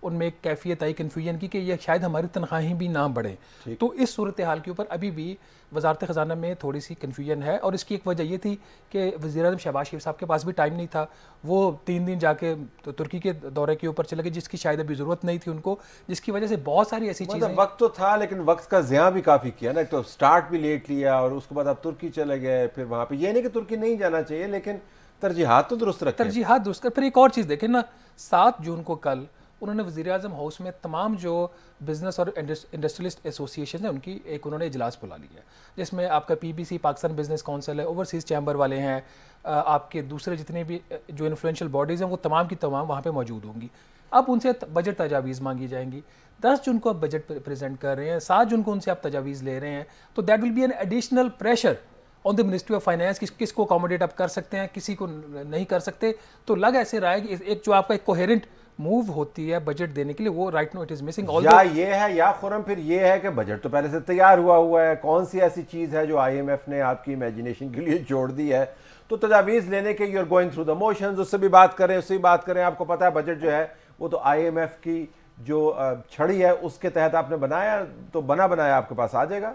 उनमें एक कैफियत आई कन्फ्यूजन की कि ये शायद हमारी तनख्वाहें भी ना बढ़ें। तो इस सूरत हाल के ऊपर अभी भी वजारत ख़जाना में थोड़ी सी कन्फ्यूजन है, और इसकी एक वजह ये थी कि वज़ीर-ए-आज़म शहबाज शरीफ साहब के पास भी टाइम नहीं था। वो 3 दिन जाके तो तुर्की के दौरे के ऊपर चले गए, जिसकी शायद अभी ज़रूरत नहीं थी उनको, जिसकी वजह से बहुत सारी ऐसी चीज़ें। वक्त तो था, लेकिन वक्त का ज़िया भी काफ़ी किया ना। तो स्टार्ट भी लेट लिया और उसके बाद आप तुर्की चले गए, फिर वहाँ पे ये नहीं कि तुर्की नहीं जाना चाहिए, लेकिन तरजीहात तो दुरुस्त रखें। तरजीहात दुरुस्त कर। फिर एक और चीज़ देखें ना, 7 जून को कल उन्होंने वज़ीर-ए-आज़म हाउस में तमाम जो बिज़नेस और इंडस्ट्रियलिस्ट एसोसिएशन है उनकी एक उन्होंने इजलास बुला लिया है, जिसमें आपका PBC पाकिस्तान बिजनेस काउंसिल है, ओवरसीज़ चैम्बर वाले हैं, आपके दूसरे जितने भी जो इन्फ्लुएंशियल बॉडीज़ हैं वो तमाम की तमाम वहाँ पे मौजूद होंगी। अब उनसे बजट तजावीज़ मांगी जाएंगी। 10 जून को आप बजट प्रेजेंट कर रहे हैं, 7 जून को उनसे आप तजावीज़ ले रहे हैं, तो that will be an additional pressure on the ministry of finance. किसको अकोमोडेट आप कर सकते हैं, किसी को नहीं कर सकते। तो लग ऐसे रहा है कि एक जो आपका एक कोहेरेंट मूव होती है बजट देने के लिए, वो right no it is missing. या ये है या खुरम फिर ये है कि बजट तो पहले से तैयार हुआ है, कौन सी ऐसी चीज है जो IMF ने आपकी इमेजिनेशन के लिए जोड़ दी है, तो तजावीज़ लेने के you are going through the motions, उससे भी बात करें, उससे भी बात करें। आपको पता है बजट जो है वो तो IMF की जो छड़ी है उसके तहत आपने बनाया, तो बना बनाया आपके पास आ जाएगा।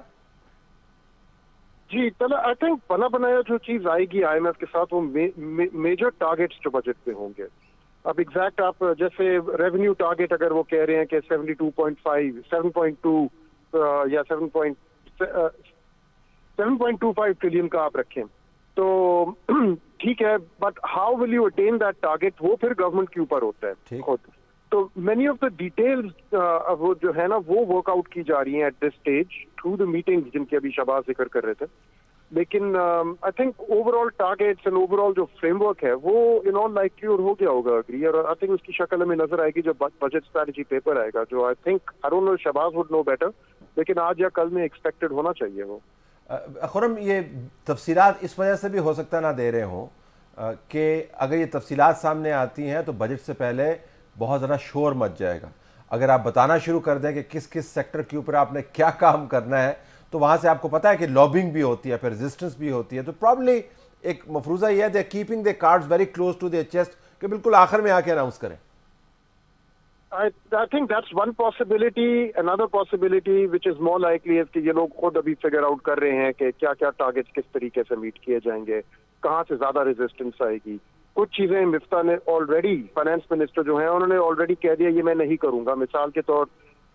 जी, आई थिंक बना बनाया जो चीज आएगी IMF के साथ, वो मेजर टारगेट्स जो बजट पे होंगे। अब एग्जैक्ट आप जैसे रेवेन्यू टारगेट अगर वो कह रहे हैं कि 72.5, 7.2 या 7.25 ट्रिलियन का आप रखें तो ठीक है, but how will you attain that target, वो फिर गवर्नमेंट के ऊपर होता है खुद। तो मेनी ऑफ द डिटेल्स वो जो है ना वो वर्कआउट की जा रही हैं at this stage through the meetings जिनके अभी शहबाज जिक्र कर रहे थे। लेकिन I think overall targets and overall जो फ्रेमवर्क है वो इन ऑल लाइकली और हो गया होगा अग्री, और आई थिंक उसकी शक्ल हमें नजर आएगी जब बजट स्ट्रेटजी पेपर आएगा, जो I think I don't know Shahbaz would know better, लेकिन आज या कल में एक्सपेक्टेड होना चाहिए वो। खुरम, ये तफसीलात इस वजह से भी हो सकता ना दे रहे हों कि अगर ये तफसीलात सामने आती हैं तो बजट से पहले बहुत ज़्यादा शोर मच जाएगा। अगर आप बताना शुरू कर दें कि किस किस सेक्टर के ऊपर आपने क्या काम करना है, तो वहाँ से आपको पता है कि लॉबिंग भी होती है, फिर रेजिस्टेंस भी होती है, तो प्रॉब्ली एक मफरूज़ा यह है they keeping the cards very close to their chest कि बिल्कुल आखिर में आके अनाउंस करें। I think that's one possibility. Another possibility which is more likely is कि ये लोग खुद अभी फिगर आउट कर रहे हैं कि क्या क्या टारगेट्स किस तरीके से मीट किए जाएंगे, कहाँ से ज्यादा रेजिस्टेंस आएगी। कुछ चीजें मिफ्ता ने ऑलरेडी, फाइनेंस मिनिस्टर जो हैं उन्होंने ऑलरेडी कह दिया ये मैं नहीं करूंगा। मिसाल के तौर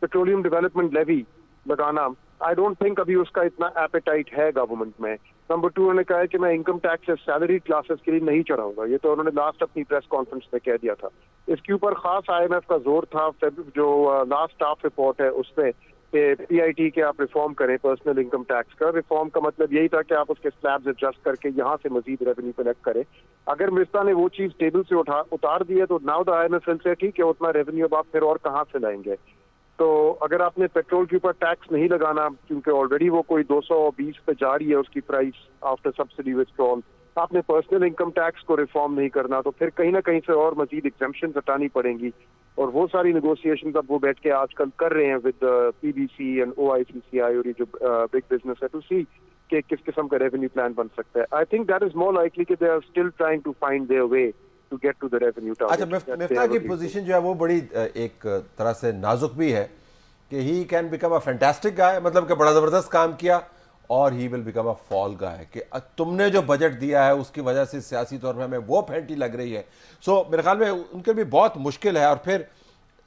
पेट्रोलियम डेवलपमेंट लेवी लगाना, आई डोंट थिंक अभी उसका इतना एपेटाइट है गवर्नमेंट में। नंबर 2, उन्होंने कहा है कि मैं इनकम टैक्स सैलरी क्लासेस के लिए नहीं चढ़ाऊंगा, ये तो उन्होंने लास्ट अपनी प्रेस कॉन्फ्रेंस में कह दिया था। इसके ऊपर खास IMF का जोर था, जो लास्ट स्टाफ रिपोर्ट है उसमें PIT के आप रिफॉर्म करें पर्सनल इनकम टैक्स का। रिफॉर्म का मतलब यही था कि आप उसके स्लैब्स एडजस्ट करके यहाँ से मजीद रेवेन्यू कलेक्ट करें। अगर मिर्जा ने वो चीज टेबल से उतार दी है तो now the IMF will say ठीक है, उतना रेवेन्यू अब आप फिर और कहाँ से लाएंगे। तो अगर आपने पेट्रोल के ऊपर टैक्स नहीं लगाना, क्योंकि ऑलरेडी वो कोई 220 पे जा रही है उसकी प्राइस आफ्टर सब्सिडी विथड्रॉल, आपने पर्सनल इनकम टैक्स को रिफॉर्म नहीं करना, तो फिर कहीं ना कहीं से और मजीद एग्जेम्पशन हटानी पड़ेंगी। और वो सारी नेगोशिएशन अब वो बैठ के आजकल कर रहे हैं विद PBC एंड OICCI और ये जो बिग बिजनेस है, टू सी कि किस किस्म का रेवेन्यू प्लान बन सकता है। I think that is more likely कि they are still trying to find their way to get to the revenue target. अच्छा, मिफ्ता की पोजीशन जो है वो बड़ी एक तरह से नाजुक भी है कि he can become a fantastic guy, मतलब कि बड़ा ज़बरदस्त काम किया, और he will become a fall guy कि तुमने जो बजट दिया है उसकी वजह से सियासी तौर पर हमें वो फैंटी लग रही है। सो मेरे ख्याल में उनके भी बहुत मुश्किल है। और फिर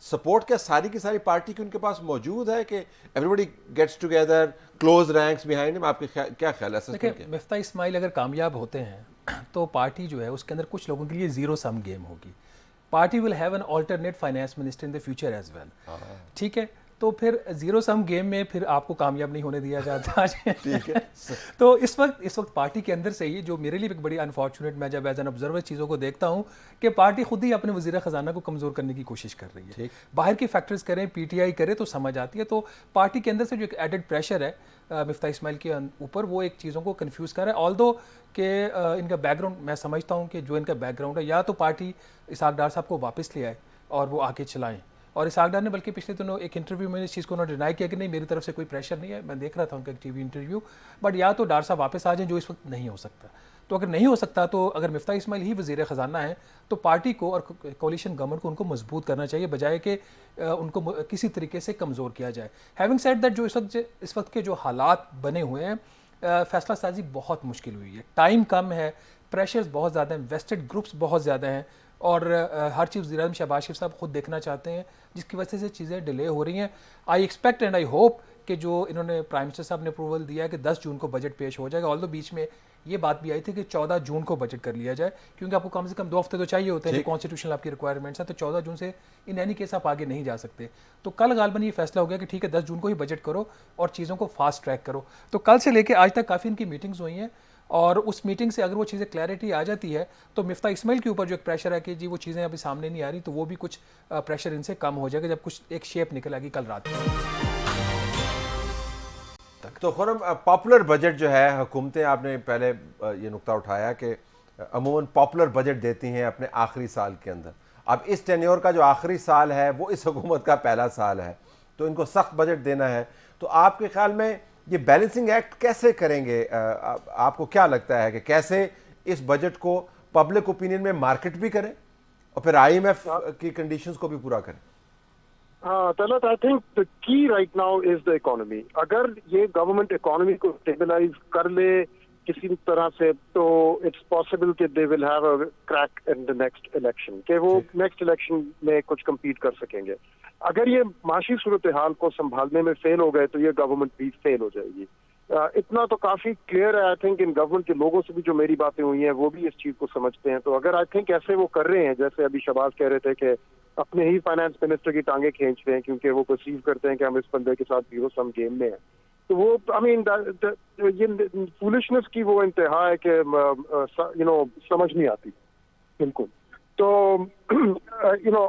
सपोर्ट क्या सारी की सारी पार्टी की उनके पास मौजूद है कि everybody gets together, close ranks behind him? आपके क्या ख्याल है? देखिए, मिफ्ता इस्माइल अगर कामयाब होते हैं तो पार्टी जो है उसके अंदर कुछ लोगों के लिए जीरो सम गेम होगी। Party will have an alternate finance minister in the future as well. ठीक है, तो फिर जीरो सम गेम में फिर आपको कामयाब नहीं होने दिया जाता। ठीक है। तो इस वक्त पार्टी के अंदर से ही, जो मेरे लिए भी बड़ी अनफॉर्चुनेट, मैं जब एज एन ऑब्जर्वर चीज़ों को देखता हूँ कि पार्टी खुद ही अपने वज़ीर ख़जाना को कमज़ोर करने की कोशिश कर रही है। बाहर की फैक्टर्स करें, PTI करे तो समझ आती है। तो पार्टी के अंदर से जो एक एडेड प्रेशर है मिफ्ता इस्माइल के ऊपर, वो एक चीज़ों को कन्फ्यूज़ कर रहा है। ऑल्दो कि इनका बैकग्राउंड, मैं समझता हूँ कि जो इनका बैकग्राउंड है, या तो पार्टी इसहाक डार साहब को वापस ले आए और वो आके चलाएं। और इसहाक डार ने बल्कि पिछले दिनों एक इंटरव्यू में इस चीज़ को उन्होंने डिनाई किया कि नहीं, मेरी तरफ से कोई प्रेशर नहीं है, मैं देख रहा था उनका एक TV इंटरव्यू। बट या तो डार साहब वापस आ जाएं, जो इस वक्त नहीं हो सकता। तो अगर नहीं हो सकता, तो अगर मिफ्ता इस्माइल ही वज़ीर ख़जाना है, तो पार्टी को और कोलिशन गवर्नमेंट को उनको मजबूत करना चाहिए, बजाय कि उनको किसी तरीके से कमज़ोर किया जाए। हैविंग सेड दैट, जो इस वक्त के जो हालात बने हुए हैं, फैसला साजी बहुत मुश्किल हुई है, टाइम कम है, प्रेशर्स बहुत ज़्यादा हैं, वेस्टेड ग्रुप्स बहुत ज़्यादा हैं, और हर चीज़ वज़ीर आज़म शहबाज शरीफ साहब खुद देखना चाहते हैं, जिसकी वजह से चीज़ें डिले हो रही हैं। I expect and I hope कि जो इन्होंने प्राइम मिनिस्टर साहब ने अप्रूवल दिया है कि 10 जून को बजट पेश हो जाएगा। ऑल्दो बीच में ये बात भी आई थी कि 14 जून को बजट कर लिया जाए, क्योंकि आपको कम से कम 2 हफ्ते तो चाहिए होते हैं, जो कॉन्स्टिट्यूशनल आपकी रिक्वायरमेंट्स है। तो 14 जून से इन एनी केस आप आगे नहीं जा सकते। तो कल गालबन ये फैसला हो गया कि ठीक है, 10 जून को ही बजट करो और चीज़ों को फास्ट ट्रैक करो। तो कल से लेकर आज तक काफ़ी इनकी मीटिंग्स हुई हैं, और उस मीटिंग से अगर वो चीज़ें क्लैरिटी आ जाती है, तो मिफ्ता इस्माइल के ऊपर जो एक प्रेशर है कि जी वो चीज़ें अभी सामने नहीं आ रही, तो वो भी कुछ प्रेशर इनसे कम हो जाएगा जब कुछ एक शेप निकल आएगी कल रात तक। तो खुरम, पॉपुलर बजट जो है, हुकूमतें, आपने पहले ये नुक्ता उठाया कि अमूमन पॉपुलर बजट देती हैं अपने आखिरी साल के अंदर। अब इस टेन्योर का जो आखिरी साल है वो इस हुकूमत का पहला साल है, तो इनको सख्त बजट देना है। तो आपके ख्याल में ये बैलेंसिंग एक्ट कैसे करेंगे? आपको क्या लगता है कि कैसे इस बजट को पब्लिक ओपिनियन में मार्केट भी करें और फिर IMF की कंडीशंस को भी पूरा करें? Talat, I think the key right now is the economy. अगर ये गवर्नमेंट इकोनॉमी को स्टेबलाइज कर ले किसी तरह से, तो इट्स पॉसिबल कि they will have a crack in the next election, कि वो नेक्स्ट इलेक्शन में कुछ compete कर सकेंगे। अगर ये माशी सूरत हाल को संभालने में फेल हो गए तो ये गवर्नमेंट भी फेल हो जाएगी। इतना तो काफी क्लियर है। आई थिंक इन गवर्नमेंट के लोगों से भी जो मेरी बातें हुई हैं वो भी इस चीज को समझते हैं। तो अगर आई थिंक ऐसे वो कर रहे हैं, जैसे अभी शहबाज कह रहे थे कि अपने ही फाइनेंस मिनिस्टर की टांगे खींच रहे हैं क्योंकि वो परसीव करते हैं कि हम इस बंदे के साथ जीरो सम गेम में है, तो वो आई मीन ये फूलिशनेस की वो इंतहा है कि समझ नहीं आती बिल्कुल। तो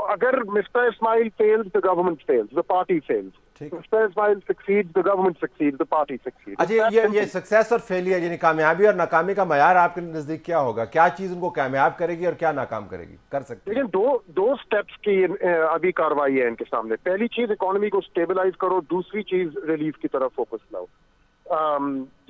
अगर mister Ismail fails, the government fails, the party fails. Mister Ismail succeeds, the government succeeds, the party succeeds. अच्छा, ये सक्सेस और फेलियर, यानी कामयाबी और नाकामी का मयार आपके नजदीक क्या होगा? क्या चीज उनको कामयाब करेगी और क्या नाकाम करेगी, कर सकती है? लेकिन दो स्टेप्स की अभी कार्रवाई है इनके सामने। पहली चीज इकोनॉमी को स्टेबलाइज करो, दूसरी चीज रिलीफ की तरफ फोकस लाओ।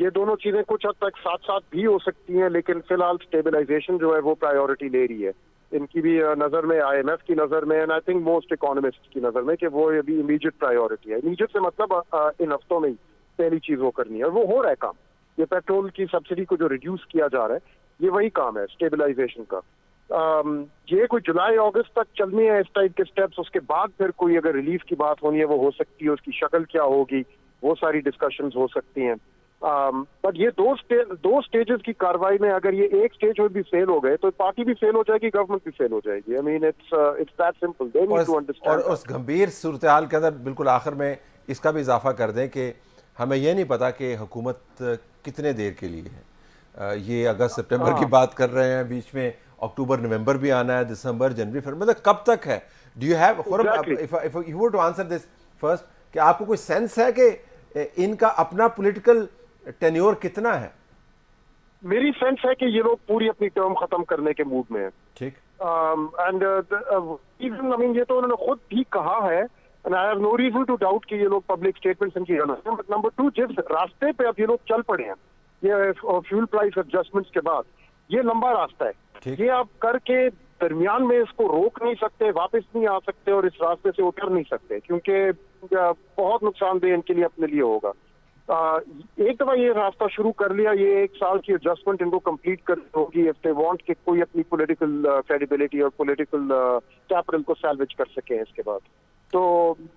ये दोनों चीजें कुछ हद तक साथ साथ भी हो सकती हैं, लेकिन फिलहाल स्टेबलाइजेशन जो है वो प्रायोरिटी ले रही है इनकी भी नजर में, IMF की नजर में, and I think most economist की नजर में, कि वो अभी इमीडिएट प्रायोरिटी है। इमीडिएट से मतलब इन हफ्तों में ही पहली चीज वो करनी है, और वो हो रहा है काम। ये पेट्रोल की सब्सिडी को जो रिड्यूस किया जा रहा है, ये वही काम है स्टेबलाइजेशन का। ये कोई जुलाई अगस्त तक चलनी है इस टाइप के स्टेप्स, उसके बाद फिर कोई अगर रिलीफ की बात होनी है वो हो सकती है, उसकी शक्ल क्या होगी वो सारी डिस्कशंस हो सकती हैं। बट ये दो स्टेजेस की कार्रवाई में अगर ये एक स्टेज में भी फेल हो गए तो पार्टी भी फेल हो जाएगी, गवर्नमेंट भी फेल हो जाएगी। I mean it's that simple, they need to और अंडरस्टैंड। उस गंभीर सूरत हाल के अंदर बिल्कुल आखिर में इसका भी इजाफा कर दें कि हमें यह नहीं पता कि हुकूमत कितने देर के लिए है। ये अगस्त सितंबर की बात कर रहे हैं, बीच में अक्टूबर नवंबर भी आना है, दिसंबर जनवरी फरवरी, मतलब कब तक है? Do you have if you were to answer this first, कि आपको कोई सेंस है कि इनका अपना पॉलिटिकल टेन्योर कितना है? मेरी सेंस है कि ये लोग पूरी अपनी टर्म खत्म करने के मूड में है। ठीक। एंड इवन आई मीन ये तो उन्होंने खुद भी कहा है, and I have no reason to doubt कि ये लोग पब्लिक स्टेटमेंट्स इनकी गलत हैं। बट नंबर 2, जिस रास्ते पे अब ये लोग चल पड़े हैं ये फ्यूल प्राइस एडजस्टमेंट्स के बाद, ये लंबा रास्ता है, ठीक। ये आप करके दरमियान में इसको रोक नहीं सकते, वापस नहीं आ सकते और इस रास्ते से उतर नहीं सकते, क्योंकि बहुत नुकसानदेह इनके लिए अपने लिए होगा। एक दफा ये रास्ता शुरू कर लिया, ये 1 साल की एडजस्टमेंट इनको कंप्लीट करनी होगी इफ दे वांट कि कोई अपनी पॉलिटिकल क्रेडिबिलिटी और पॉलिटिकल कैपिटल को सैल्वेज कर सके इसके बाद। तो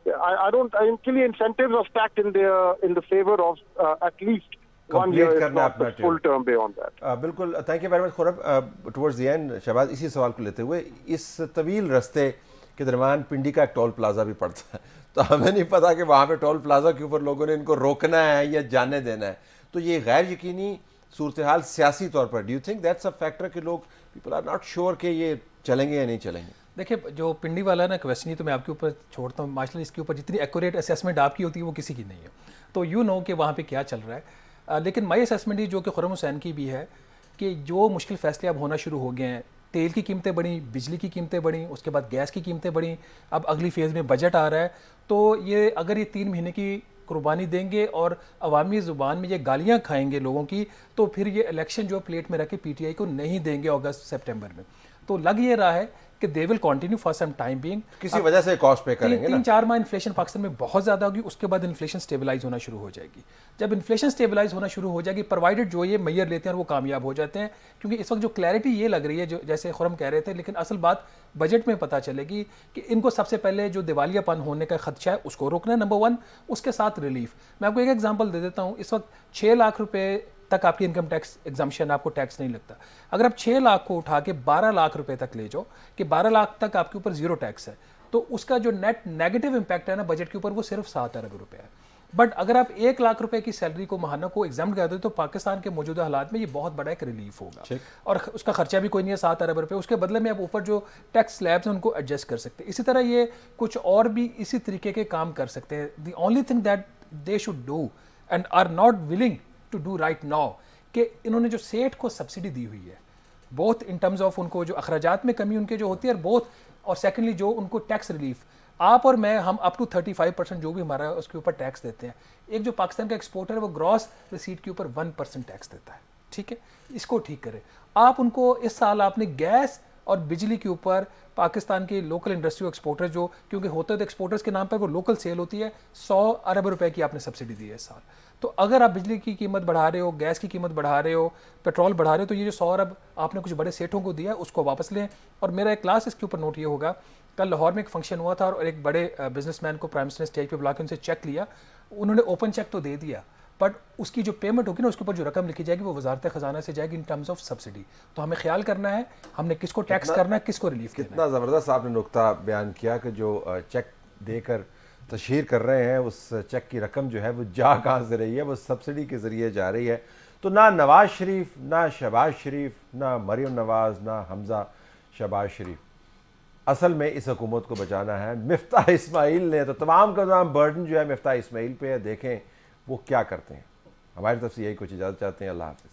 आई डोंट, इनके लिए incentives are stacked in the favour of at least 1 year, if not the full term beyond that. बिल्कुल, थैंक यू वेरी मच खुरब। टुवर्ड्स द एंड शहबाज, इसी सवाल को लेते हुए, इस तवील रास्ते के दरमियान पिंडी का एक टोल प्लाजा भी पड़ता है, तो हमें नहीं पता कि वहाँ पे टोल प्लाजा के ऊपर लोगों ने इनको रोकना है या जाने देना है। तो ये गैर यकीनी सूरत हाल सियासी तौर पर, do you think that's a factor कि लोग पीपल आर नॉट श्योर कि ये चलेंगे या नहीं चलेंगे? देखिए, जो पिंडी वाला ना क्वेश्चन ही तो मैं आपके ऊपर छोड़ता हूँ, माशाल्लाह इसके ऊपर जितनी एक्यूरेट असेसमेंट आपकी होती है वो किसी की नहीं है, तो यू नो कि वहाँ पे क्या चल रहा है। लेकिन माई असेसमेंट ही जो कि खुर्रम हुसैन की भी है कि जो मुश्किल फैसले अब होना शुरू हो गए हैं, तेल की कीमतें बढ़ी, बिजली की कीमतें बढ़ी, उसके बाद गैस की कीमतें बढ़ी, अब अगली फेज़ में बजट आ रहा है, तो ये अगर ये 3 महीने की कुर्बानी देंगे और अवामी ज़ुबान में ये गालियाँ खाएंगे लोगों की, तो फिर ये इलेक्शन जो प्लेट में रख के PTI को नहीं देंगे अगस्त सितंबर में। तो लग ये रहा है कि they will continue for some time being, किसी वजह से कॉस्ट पे करेंगे ना। 3-4 माह इन्फ्लेशन पाकिस्तान में बहुत ज़्यादा होगी, उसके बाद इन्फ्लेशन स्टेबलाइज होना शुरू हो जाएगी। जब इन्फ्लेशन स्टेबलाइज होना शुरू हो जाएगी, प्रोवाइडेड जो ये मैयर लेते हैं और वो कामयाब हो जाते हैं, क्योंकि इस वक्त जो क्लैरिटी ये लग रही है, जो जैसे खुरम कह रहे थे, लेकिन असल बात बजट में पता चलेगी कि इनको सबसे पहले जो दिवालियापन होने का खदशा है उसको रोकना है, नंबर 1, उसके साथ रिलीफ। मैं आपको एक एग्जाम्पल दे देता हूँ, इस वक्त 6 लाख रुपये तक आपकी इनकम टैक्स एग्जाम्पशन, आपको टैक्स नहीं लगता। अगर आप 6 लाख को उठा के 12 लाख रुपए तक ले जाओ कि 12 लाख तक आपके ऊपर 0 टैक्स है, तो उसका जो नेट नेगेटिव इंपैक्ट है ना बजट के ऊपर, वो सिर्फ 7 अरब रुपए है। बट अगर आप 1 लाख रुपए की सैलरी को महाना को एग्जाम कर दो तो पाकिस्तान के मौजूदा हालात में ये बहुत बड़ा एक रिलीफ होगा, और उसका खर्चा भी कोई नहीं है 7 अरब रुपए, उसके बदले में आप ऊपर जो टैक्स स्लैब्स हैं उनको एडजस्ट कर सकते हैं। इसी तरह ये कुछ और भी इसी तरीके के काम कर सकते हैं। The only thing that they should do and are not willing to do right now कि इन्होंने जो सेठ को सब्सिडी दी हुई है, बोथ इन टर्म्स ऑफ उनको जो अखराजात में कमी उनके जो होती है, बोथ, और सेकेंडली जो उनको टैक्स रिलीफ, आप और मैं, हम अप टू 35% जो भी हमारा है उसके ऊपर टैक्स देते हैं। एक जो पाकिस्तान का एक्सपोर्टर है वो ग्रॉस रिसीट के ऊपर 1% टैक्स देता है, ठीक है, इसको ठीक करें आप। उनको इस साल आपने गैस और बिजली के ऊपर पाकिस्तान के लोकल इंडस्ट्री एक्सपोर्टर, जो क्योंकि होते तो एक्सपोर्टर्स के नाम पर वो लोकल सेल होती है, 100 अरब रुपए की आपने सब्सिडी दी है इस साल। तो अगर आप बिजली की कीमत बढ़ा रहे हो, गैस की कीमत बढ़ा रहे हो, पेट्रोल बढ़ा रहे हो, तो ये जो 100 अरब आपने कुछ बड़े सेठों को दिया उसको वापस लें। और मेरा एक क्लास इसके ऊपर नोट ये होगा, कल लाहौर में एक फंक्शन हुआ था और एक बड़े बिजनेसमैन को प्राइम मिनिस्टर ने स्टेज पे बुला के उनसे चेक लिया, उन्होंने ओपन चेक तो दे दिया, बट उसकी जो पेमेंट होगी ना उसके ऊपर जो रकम लिखी जाएगी वो वजारत खजाना से जाएगी इन टर्म्स ऑफ सब्सिडी। तो हमें ख्याल करना है हमने किसको टैक्स करना है, किसको रिलीफ देना है। कितना ज़बरदस्त आपने नुक्ता बयान किया कि जो चेक देकर तशहीर कर रहे हैं, उस चेक की रकम जो है वो जा कहाँ से रही है, वो सब्सिडी के ज़रिए जा रही है। तो ना नवाज शरीफ, ना शहबाज शरीफ, ना मरियम नवाज, ना हमज़ा शहबाज शरीफ, असल में इस हुकूमत को बचाना है मिफ्ताह इस्माइल ने। तो तमाम का तमाम बर्डन जो है मिफ्ताह इस्माइल पे है, देखें वो क्या करते हैं। हमारी तरफ से यही कुछ इजाज़त चाहते हैं। अल्लाह हाफ़िज़।